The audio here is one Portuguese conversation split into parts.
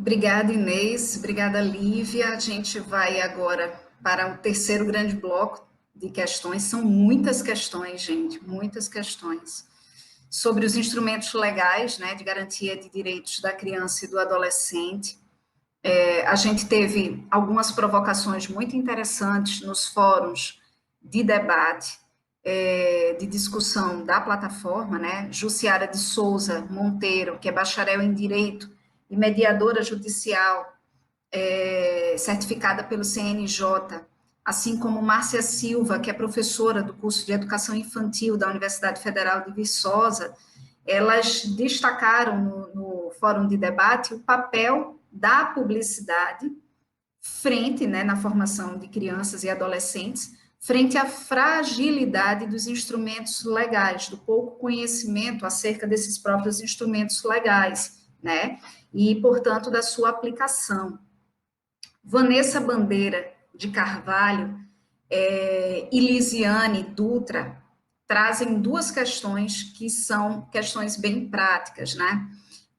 Obrigada, Inês. Obrigada, Lívia. A gente vai agora para o terceiro grande bloco de questões. São muitas questões, gente, muitas questões. Sobre os instrumentos legais, né, de garantia de direitos da criança e do adolescente. A gente teve algumas provocações muito interessantes nos fóruns de debate, de discussão da plataforma, né? Jussiara de Souza Monteiro, que é bacharel em Direito e mediadora judicial, certificada pelo CNJ, assim como Márcia Silva, que é professora do curso de Educação Infantil da Universidade Federal de Viçosa, elas destacaram no fórum de debate o papel da publicidade frente, né, na formação de crianças e adolescentes, frente à fragilidade dos instrumentos legais, do pouco conhecimento acerca desses próprios instrumentos legais, né, e, portanto, da sua aplicação. Vanessa Bandeira de Carvalho e Lisiane Dutra trazem duas questões que são questões bem práticas, né?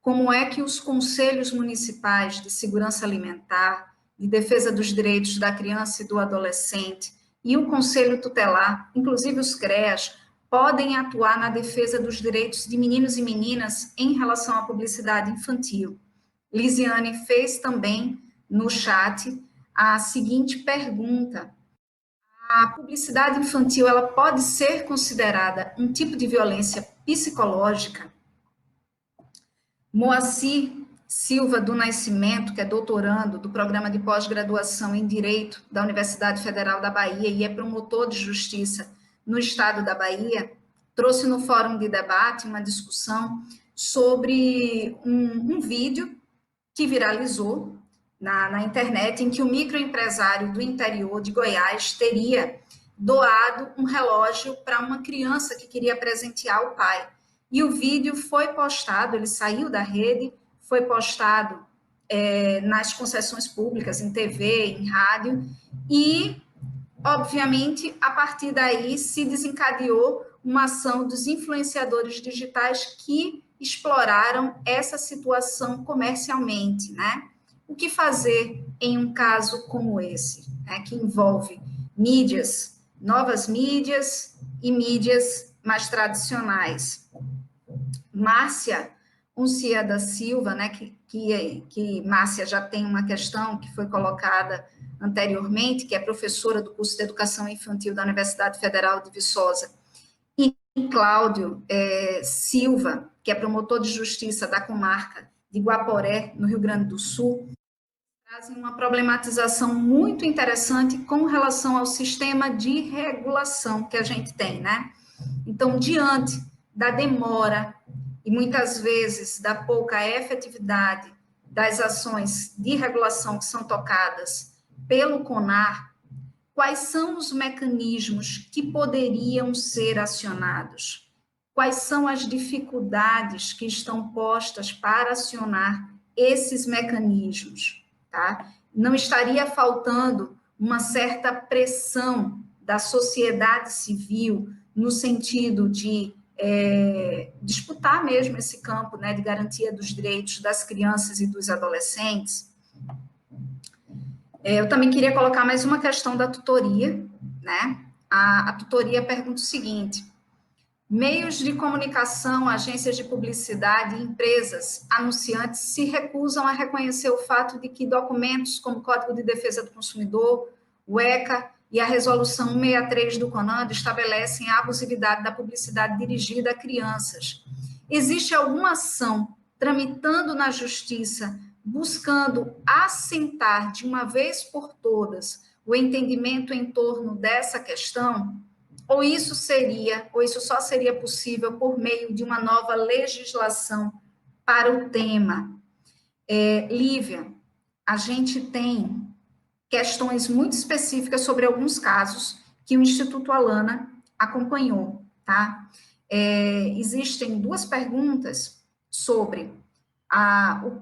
Como é que os conselhos municipais de segurança alimentar, de defesa dos direitos da criança e do adolescente e o conselho tutelar, inclusive os CREAS, podem atuar na defesa dos direitos de meninos e meninas em relação à publicidade infantil? Lisiane fez também no chat a seguinte pergunta: a publicidade infantil, ela pode ser considerada um tipo de violência psicológica? Moacir Silva do Nascimento, que é doutorando do programa de pós-graduação em Direito da Universidade Federal da Bahia e é promotor de justiça no estado da Bahia, trouxe no fórum de debate uma discussão sobre um vídeo que viralizou na internet, em que o microempresário do interior de Goiás teria doado um relógio para uma criança que queria presentear o pai. E o vídeo foi postado, ele saiu da rede, foi postado nas concessões públicas, em TV, em rádio, e, obviamente, a partir daí se desencadeou uma ação dos influenciadores digitais que exploraram essa situação comercialmente, né? O que fazer em um caso como esse, né, que envolve mídias, novas mídias e mídias mais tradicionais? Márcia Uncia da Silva, né, que Márcia já tem uma questão que foi colocada anteriormente, que é professora do curso de Educação Infantil da Universidade Federal de Viçosa, e Cláudio Silva, que é promotor de justiça da comarca de Guaporé, no Rio Grande do Sul, trazem uma problematização muito interessante com relação ao sistema de regulação que a gente tem, né? Então, diante da demora e muitas vezes da pouca efetividade das ações de regulação que são tocadas pelo CONAR, quais são os mecanismos que poderiam ser acionados? Quais são as dificuldades que estão postas para acionar esses mecanismos? Tá? Não estaria faltando uma certa pressão da sociedade civil no sentido de disputar mesmo esse campo, né, de garantia dos direitos das crianças e dos adolescentes? Eu também queria colocar mais uma questão da tutoria, né? A tutoria pergunta o seguinte: meios de comunicação, agências de publicidade, empresas, anunciantes se recusam a reconhecer o fato de que documentos como o Código de Defesa do Consumidor, o ECA e a Resolução 163 do CONADO estabelecem a abusividade da publicidade dirigida a crianças. Existe alguma ação tramitando na Justiça buscando assentar de uma vez por todas o entendimento em torno dessa questão? Ou isso só seria possível por meio de uma nova legislação para o tema? Lívia, a gente tem questões muito específicas sobre alguns casos que o Instituto Alana acompanhou, tá? Existem duas perguntas sobre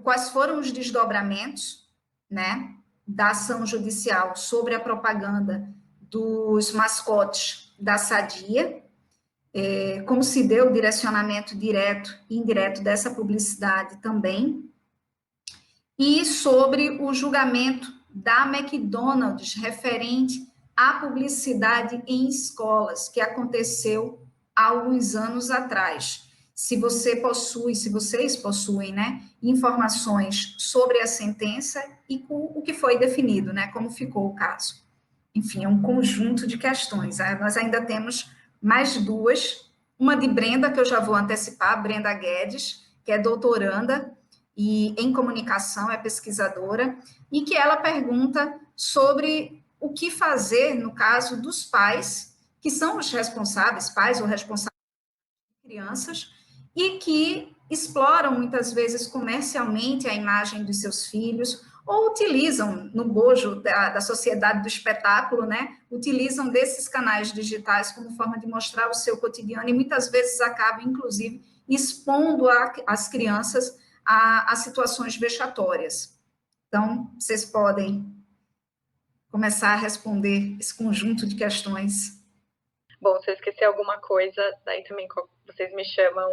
quais foram os desdobramentos, né, da ação judicial sobre a propaganda dos mascotes da Sadia, como se deu o direcionamento direto e indireto dessa publicidade também, e sobre o julgamento da McDonald's referente à publicidade em escolas, que aconteceu há alguns anos atrás. Se vocês possuem, né, informações sobre a sentença e o que foi definido, né, como ficou o caso. Enfim, é um conjunto de questões. Nós ainda temos mais duas, uma de Brenda, que eu já vou antecipar, Brenda Guedes, que é doutoranda e em comunicação, é pesquisadora, e que ela pergunta sobre o que fazer no caso dos pais, que são os responsáveis, pais ou responsáveis de crianças, e que exploram muitas vezes comercialmente a imagem dos seus filhos, ou utilizam no bojo da sociedade do espetáculo, né? Utilizam desses canais digitais como forma de mostrar o seu cotidiano e muitas vezes acabam, inclusive, expondo as crianças a situações vexatórias. Então, vocês podem começar a responder esse conjunto de questões. Bom, se eu esquecer alguma coisa, daí também vocês me chamam,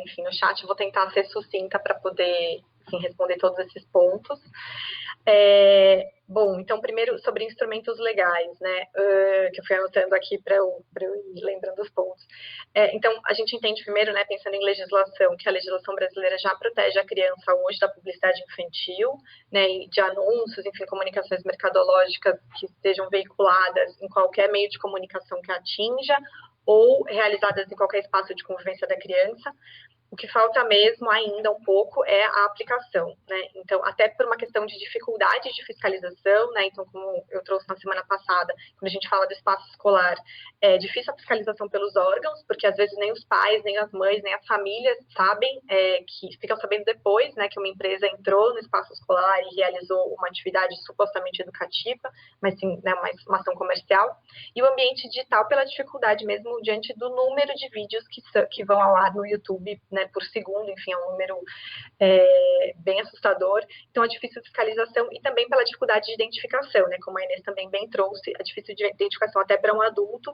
enfim, no chat. Eu vou tentar ser sucinta para poder, enfim, responder todos esses pontos. Bom, então, primeiro, sobre instrumentos legais, né, que eu fui anotando aqui para eu ir lembrando os pontos. Então, a gente entende primeiro, né, pensando em legislação, que a legislação brasileira já protege a criança hoje da publicidade infantil, né, e de anúncios, enfim, comunicações mercadológicas que sejam veiculadas em qualquer meio de comunicação que atinja ou realizadas em qualquer espaço de convivência da criança. O que falta mesmo ainda um pouco é a aplicação, né? Então, até por uma questão de dificuldade de fiscalização, né? Então, como eu trouxe na semana passada, quando a gente fala do espaço escolar, é difícil a fiscalização pelos órgãos, porque às vezes nem os pais, nem as mães, nem as famílias sabem, que ficam sabendo depois, né? Que uma empresa entrou no espaço escolar e realizou uma atividade supostamente educativa, mas sim, né, uma ação comercial. E o ambiente digital pela dificuldade mesmo diante do número de vídeos que vão ao ar no YouTube, né, por segundo, enfim, é um número bem assustador. Então, a difícil fiscalização e também pela dificuldade de identificação, né, como a Inês também bem trouxe, a difícil de identificação até para um adulto.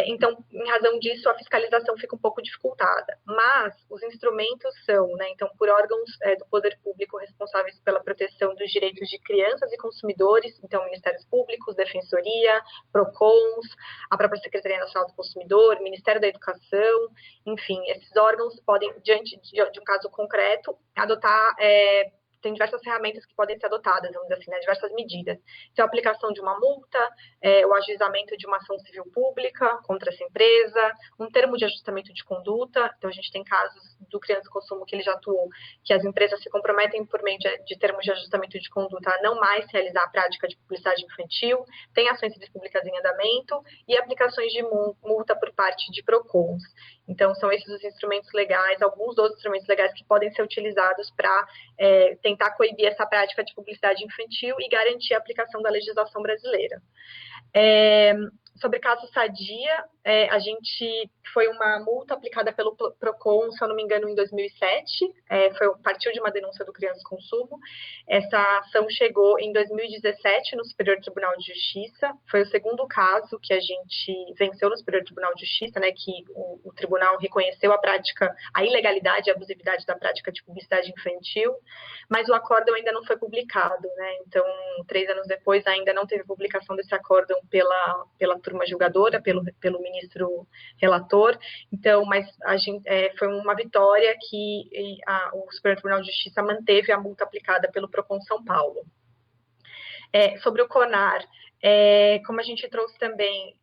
Então, em razão disso, a fiscalização fica um pouco dificultada. Mas os instrumentos são, né, então, por órgãos do poder público responsáveis pela proteção dos direitos de crianças e consumidores, então, Ministérios Públicos, Defensoria, PROCONs, a própria Secretaria Nacional do Consumidor, Ministério da Educação, enfim, esses órgãos podem, diante de um caso concreto, adotar tem diversas ferramentas que podem ser adotadas, vamos dizer assim, né, diversas medidas. Então, a aplicação de uma multa, o ajuizamento de uma ação civil pública contra essa empresa, um termo de ajustamento de conduta. Então, a gente tem casos do Criança e Consumo que ele já atuou, que as empresas se comprometem por meio de termos de ajustamento de conduta a não mais realizar a prática de publicidade infantil, tem ações civis públicas em andamento e aplicações de multa por parte de PROCONs. Então, são esses os instrumentos legais, alguns dos instrumentos legais que podem ser utilizados para tentar coibir essa prática de publicidade infantil e garantir a aplicação da legislação brasileira. Sobre caso Sadia, a gente foi uma multa aplicada pelo PROCON, se eu não me engano, em 2007, partiu de uma denúncia do Criança e Consumo. Essa ação chegou em 2017 no Superior Tribunal de Justiça, foi o segundo caso que a gente venceu no Superior Tribunal de Justiça, né, que o tribunal reconheceu a ilegalidade e a abusividade da prática de publicidade infantil, mas o acórdão ainda não foi publicado, né, então 3 anos depois ainda não teve publicação desse acórdão pela turma julgadora, pelo ministro relator. Então, mas foi uma vitória que o Superior Tribunal de Justiça manteve a multa aplicada pelo PROCON São Paulo. Sobre o CONAR, como a gente trouxe também,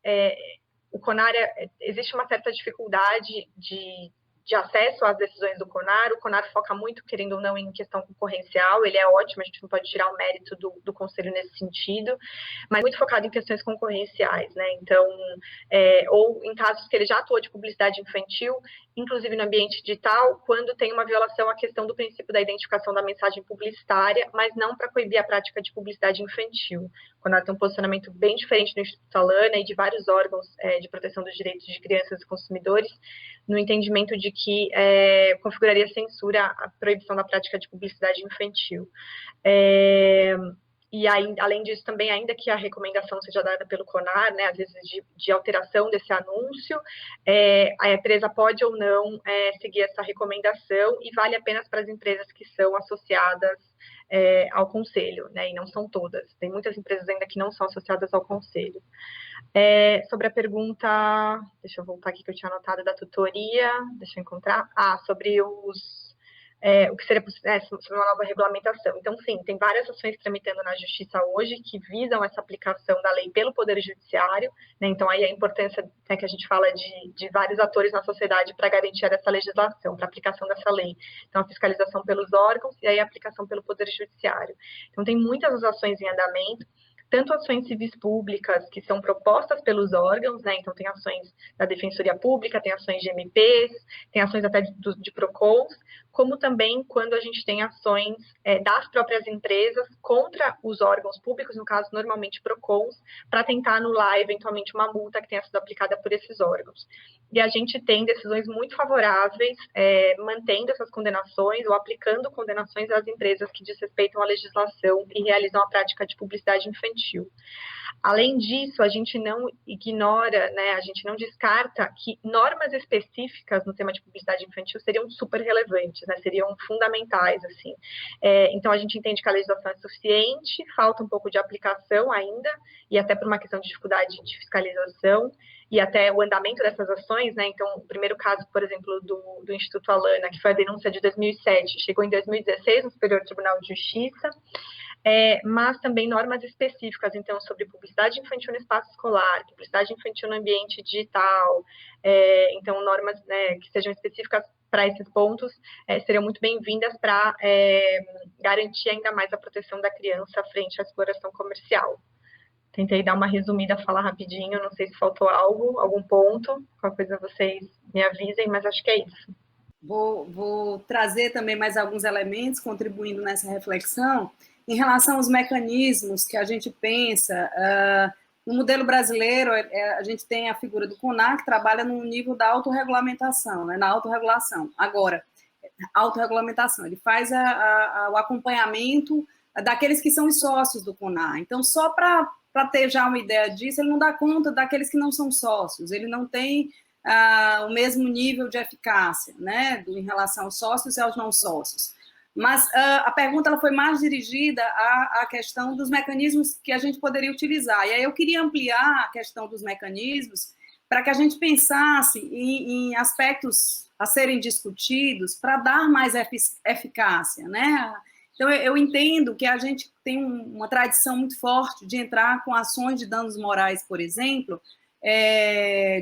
o CONAR, existe uma certa dificuldade de acesso às decisões do CONAR. O CONAR foca muito, querendo ou não, em questão concorrencial. Ele é ótimo, a gente não pode tirar o mérito do Conselho nesse sentido, mas muito focado em questões concorrenciais, né? Então, ou em casos que ele já atuou de publicidade infantil, inclusive no ambiente digital, quando tem uma violação à questão do princípio da identificação da mensagem publicitária, mas não para coibir a prática de publicidade infantil. O CONAR tem um posicionamento bem diferente do Instituto Salana e de vários órgãos de proteção dos direitos de crianças e consumidores, no entendimento de que configuraria censura a proibição da prática de publicidade infantil. E aí, além disso, também, ainda que a recomendação seja dada pelo CONAR, né, às vezes de alteração desse anúncio, a empresa pode ou não seguir essa recomendação, e vale apenas para as empresas que são associadas ao conselho, né, e não são todas. Tem muitas empresas ainda que não são associadas ao conselho. Sobre a pergunta, deixa eu voltar aqui que eu tinha anotado da tutoria, deixa eu encontrar. Sobre o que seria sobre uma nova regulamentação. Então, sim, tem várias ações tramitando na Justiça hoje que visam essa aplicação da lei pelo Poder Judiciário, né? Então, aí a importância, né, que a gente fala de vários atores na sociedade para garantir essa legislação, para a aplicação dessa lei. Então, a fiscalização pelos órgãos e aí a aplicação pelo Poder Judiciário. Então, tem muitas ações em andamento, tanto ações civis públicas que são propostas pelos órgãos, né? Então, tem ações da Defensoria Pública, tem ações de MPs, tem ações até de PROCONs, como também quando a gente tem ações das próprias empresas contra os órgãos públicos, no caso, normalmente PROCONs, para tentar anular, eventualmente, uma multa que tenha sido aplicada por esses órgãos. E a gente tem decisões muito favoráveis, mantendo essas condenações ou aplicando condenações às empresas que desrespeitam a legislação e realizam a prática de publicidade infantil. Além disso, a gente não ignora, né, a gente não descarta que normas específicas no tema de publicidade infantil seriam super relevantes, né, seriam fundamentais, assim. Então, a gente entende que a legislação é suficiente, falta um pouco de aplicação ainda, e até por uma questão de dificuldade de fiscalização, e até o andamento dessas ações, né, então, o primeiro caso, por exemplo, do Instituto Alana, que foi a denúncia de 2007, chegou em 2016 no Superior Tribunal de Justiça, mas também normas específicas, então, sobre publicidade infantil no espaço escolar, publicidade infantil no ambiente digital, então, normas, né, que sejam específicas para esses pontos, seriam muito bem-vindas para garantir ainda mais a proteção da criança frente à exploração comercial. Tentei dar uma resumida, falar rapidinho, não sei se faltou algo, algum ponto, qualquer coisa vocês me avisem, mas acho que é isso. Vou trazer também mais alguns elementos contribuindo nessa reflexão em relação aos mecanismos que a gente pensa. No modelo brasileiro, a gente tem a figura do CONAR, que trabalha no nível da autorregulamentação, né, na autorregulação. Agora, autorregulamentação, ele faz o acompanhamento daqueles que são os sócios do CONAR. Então, só para ter já uma ideia disso, ele não dá conta daqueles que não são sócios, ele não tem o mesmo nível de eficácia, né, em relação aos sócios e aos não sócios. Mas a pergunta ela foi mais dirigida à questão dos mecanismos que a gente poderia utilizar. E aí eu queria ampliar a questão dos mecanismos para que a gente pensasse em aspectos a serem discutidos para dar mais eficácia, né? Então, eu entendo que a gente tem uma tradição muito forte de entrar com ações de danos morais, por exemplo,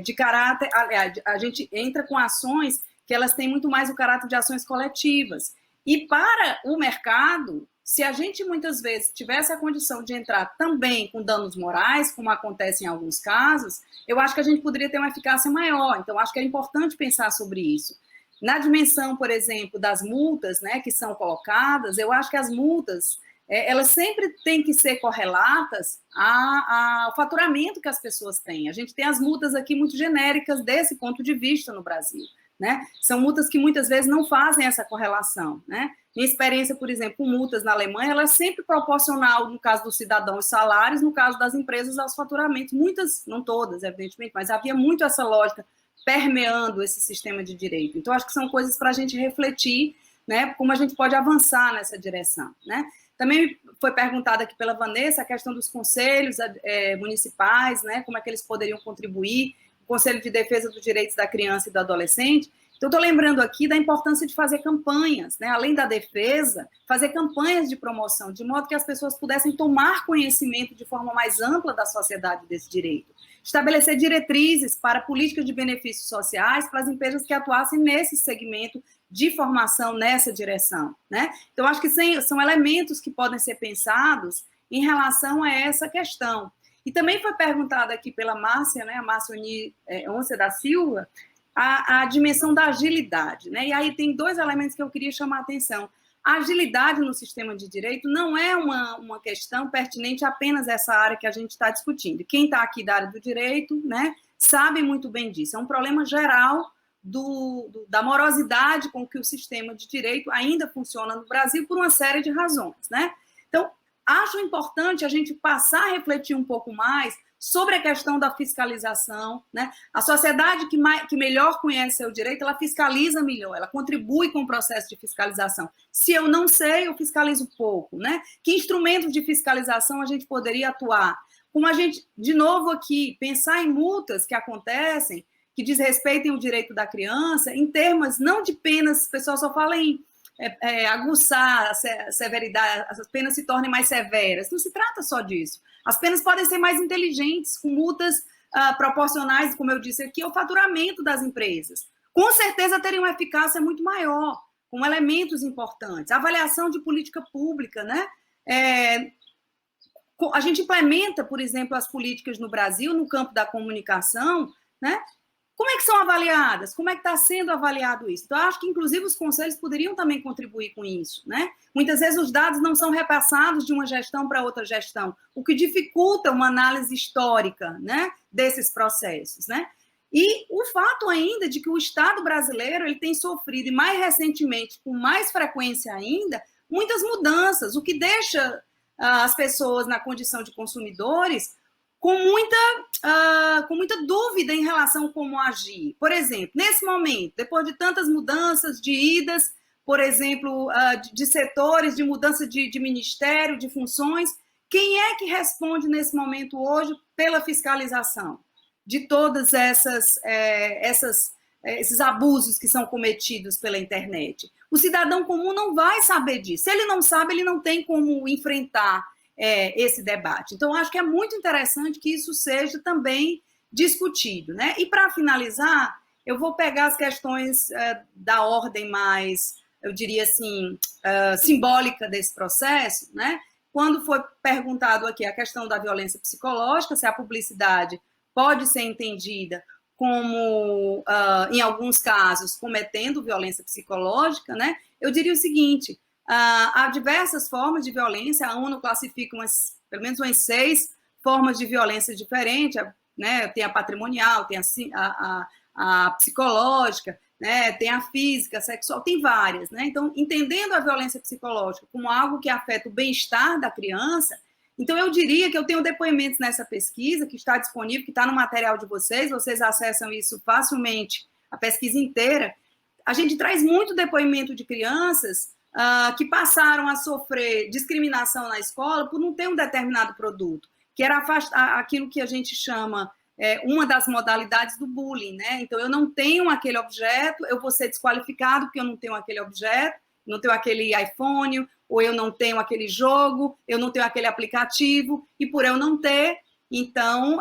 de caráter... Aliás, a gente entra com ações que elas têm muito mais o caráter de ações coletivas. E para o mercado, se a gente muitas vezes tivesse a condição de entrar também com danos morais, como acontece em alguns casos, eu acho que a gente poderia ter uma eficácia maior. Então, acho que é importante pensar sobre isso. Na dimensão, por exemplo, das multas, né, que são colocadas, eu acho que as multas, elas sempre têm que ser correlatas ao faturamento que as pessoas têm. A gente tem as multas aqui muito genéricas desse ponto de vista no Brasil, né? São multas que muitas vezes não fazem essa correlação, né? Minha experiência, por exemplo, com multas na Alemanha, ela é sempre proporcional, no caso do cidadão, aos salários, no caso das empresas, aos faturamentos. Muitas, não todas, evidentemente, mas havia muito essa lógica permeando esse sistema de direito. Então, acho que são coisas para a gente refletir, né, como a gente pode avançar nessa direção, né? Também foi perguntada aqui pela Vanessa a questão dos conselhos municipais, né, como é que eles poderiam contribuir, o Conselho de Defesa dos Direitos da Criança e do Adolescente. Então, estou lembrando aqui da importância de fazer campanhas, né, além da defesa, fazer campanhas de promoção, de modo que as pessoas pudessem tomar conhecimento de forma mais ampla da sociedade desse direito. Estabelecer diretrizes para políticas de benefícios sociais para as empresas que atuassem nesse segmento de formação, nessa direção, né? Então, acho que são elementos que podem ser pensados em relação a essa questão. E também foi perguntada aqui pela Márcia, né, a Márcia Onça da Silva, a dimensão da agilidade, né? E aí tem dois elementos que eu queria chamar a atenção. A agilidade no sistema de direito não é uma questão pertinente apenas a essa área que a gente está discutindo. Quem está aqui da área do direito, né, sabe muito bem disso. É um problema geral da morosidade com que o sistema de direito ainda funciona no Brasil por uma série de razões, né? Então, acho importante a gente passar a refletir um pouco mais sobre a questão da fiscalização, né? A sociedade que melhor conhece o direito, ela fiscaliza melhor, ela contribui com o processo de fiscalização. Se eu não sei, eu fiscalizo pouco, né? Que instrumentos de fiscalização a gente poderia atuar? Como a gente, de novo aqui, pensar em multas que acontecem, que desrespeitem o direito da criança, em termos não de penas, o pessoal só fala em aguçar a severidade, as penas se tornem mais severas. Não se trata só disso. As penas podem ser mais inteligentes, com multas proporcionais, como eu disse aqui, ao faturamento das empresas. Com certeza teriam uma eficácia muito maior, com elementos importantes. A avaliação de política pública, né? A gente implementa, por exemplo, as políticas no Brasil, no campo da comunicação, né? Como é que são avaliadas? Como é que está sendo avaliado isso? Então, eu acho que, inclusive, os conselhos poderiam também contribuir com isso, né? Muitas vezes os dados não são repassados de uma gestão para outra gestão, o que dificulta uma análise histórica, né, desses processos, né? E o fato ainda de que o Estado brasileiro ele tem sofrido, e mais recentemente, com mais frequência ainda, muitas mudanças, o que deixa as pessoas na condição de consumidores com muita dúvida em relação a como agir. Por exemplo, nesse momento, depois de tantas mudanças, de idas, por exemplo, de setores, de mudança de ministério, de funções, quem é que responde nesse momento hoje pela fiscalização de todas esses abusos que são cometidos pela internet? O cidadão comum não vai saber disso. Se ele não sabe, ele não tem como enfrentar esse debate. Então, acho que é muito interessante que isso seja também discutido, né? E, para finalizar, eu vou pegar as questões da ordem mais, eu diria assim, simbólica desse processo, né? Quando foi perguntado aqui a questão da violência psicológica, se a publicidade pode ser entendida como, em alguns casos, cometendo violência psicológica, né? Eu diria o seguinte: há diversas formas de violência, a ONU classifica pelo menos umas 6 formas de violência diferentes, né? Tem a patrimonial, tem a psicológica, né? Tem a física, a sexual, tem várias, né? Então, entendendo a violência psicológica como algo que afeta o bem-estar da criança, então eu diria que eu tenho depoimentos nessa pesquisa, que está disponível, que está no material de vocês acessam isso facilmente, a pesquisa inteira. A gente traz muito depoimento de crianças que passaram a sofrer discriminação na escola por não ter um determinado produto, que era aquilo que a gente chama uma das modalidades do bullying, né? Então, eu não tenho aquele objeto, eu vou ser desqualificado porque eu não tenho aquele objeto, não tenho aquele iPhone, ou eu não tenho aquele jogo, eu não tenho aquele aplicativo, e por eu não ter, então,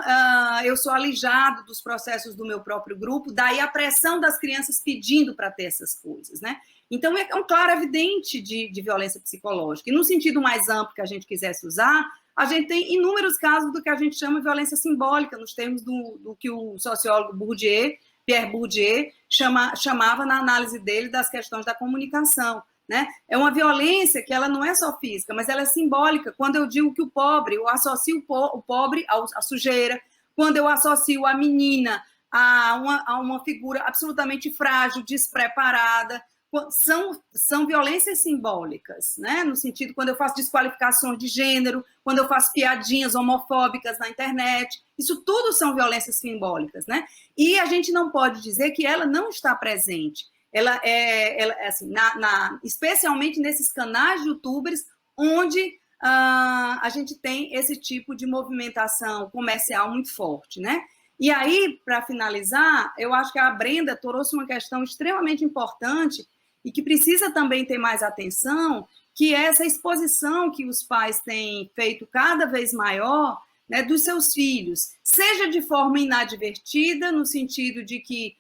eu sou alijado dos processos do meu próprio grupo, daí a pressão das crianças pedindo para ter essas coisas, né? Então, é um claro evidente de violência psicológica. E no sentido mais amplo que a gente quisesse usar, a gente tem inúmeros casos do que a gente chama de violência simbólica, nos termos do que o sociólogo Pierre Bourdieu, chamava na análise dele das questões da comunicação, né? É uma violência que ela não é só física, mas ela é simbólica. Quando eu digo que o pobre, eu associo o pobre à sujeira, quando eu associo a menina a uma figura absolutamente frágil, despreparada, são violências simbólicas, né? No sentido, quando eu faço desqualificações de gênero, quando eu faço piadinhas homofóbicas na internet, isso tudo são violências simbólicas, né? E a gente não pode dizer que ela não está presente. Ela assim, especialmente nesses canais de youtubers, onde a gente tem esse tipo de movimentação comercial muito forte, né? E aí, para finalizar, eu acho que a Brenda trouxe uma questão extremamente importante e que precisa também ter mais atenção, que é essa exposição que os pais têm feito cada vez maior, né, dos seus filhos, seja de forma inadvertida, no sentido de que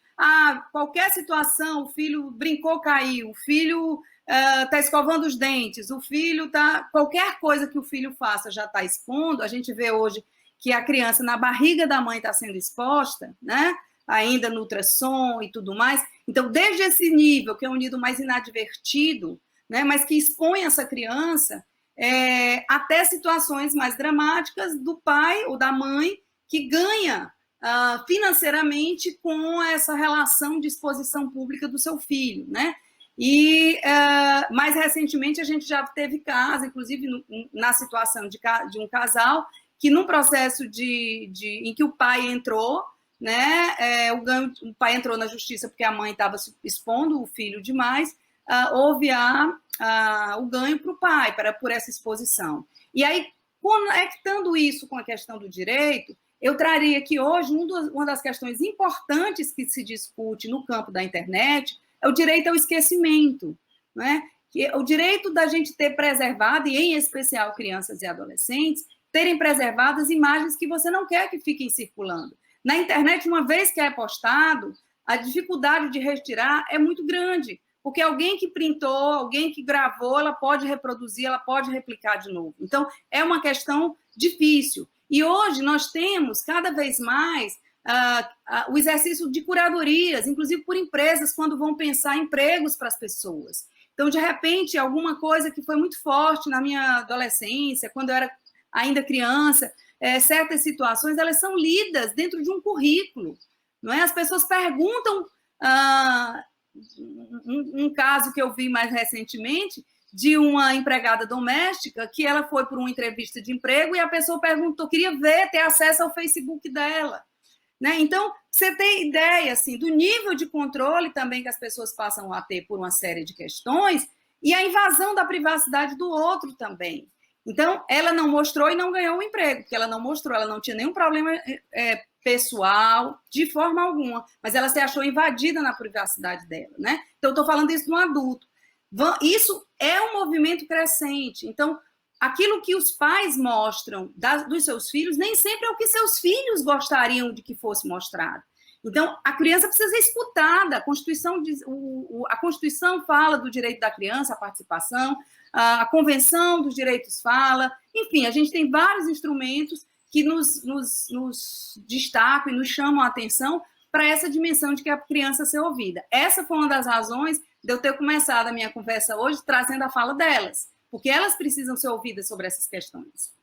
qualquer situação, o filho brincou, caiu, o filho está escovando os dentes, o filho qualquer coisa que o filho faça já está expondo. A gente vê hoje que a criança na barriga da mãe está sendo exposta, né? Ainda no ultrassom e tudo mais. Então, desde esse nível, que é um nível mais inadvertido, né, mas que expõe essa criança até situações mais dramáticas do pai ou da mãe que ganha financeiramente com essa relação de exposição pública do seu filho, né? E, mais recentemente, a gente já teve caso, inclusive na situação de um casal, que num processo em que o pai entrou, né, o pai entrou na justiça porque a mãe estava expondo o filho demais, houve o ganho para o pai, por essa exposição. E aí, conectando isso com a questão do direito, eu traria que hoje uma das questões importantes que se discute no campo da internet é o direito ao esquecimento, né? Que o direito da gente ter preservado, e em especial crianças e adolescentes, terem preservadas imagens que você não quer que fiquem circulando. Na internet, uma vez que é postado, a dificuldade de retirar é muito grande, porque alguém que printou, alguém que gravou, ela pode reproduzir, ela pode replicar de novo. Então, é uma questão difícil. E hoje nós temos cada vez mais o exercício de curadorias, inclusive por empresas, quando vão pensar empregos para as pessoas. Então, de repente, alguma coisa que foi muito forte na minha adolescência, quando eu era ainda criança, certas situações, elas são lidas dentro de um currículo, não é? As pessoas perguntam, um caso que eu vi mais recentemente, de uma empregada doméstica, que ela foi por uma entrevista de emprego e a pessoa perguntou, queria ter acesso ao Facebook dela. Né? Então, você tem ideia assim, do nível de controle também que as pessoas passam a ter por uma série de questões e a invasão da privacidade do outro também. Então, ela não mostrou e não ganhou o emprego, porque ela não mostrou, ela não tinha nenhum problema pessoal, de forma alguma, mas ela se achou invadida na privacidade dela. Né? Então, eu estou falando isso de um adulto. Isso é um movimento crescente. Então, aquilo que os pais mostram dos seus filhos nem sempre é o que seus filhos gostariam de que fosse mostrado. Então, a criança precisa ser escutada. A Constituição fala do direito da criança à participação, a Convenção dos Direitos fala. Enfim, a gente tem vários instrumentos que nos destacam e nos chamam a atenção para essa dimensão de que a criança ser ouvida. Essa foi uma das razões de eu ter começado a minha conversa hoje trazendo a fala delas, porque elas precisam ser ouvidas sobre essas questões.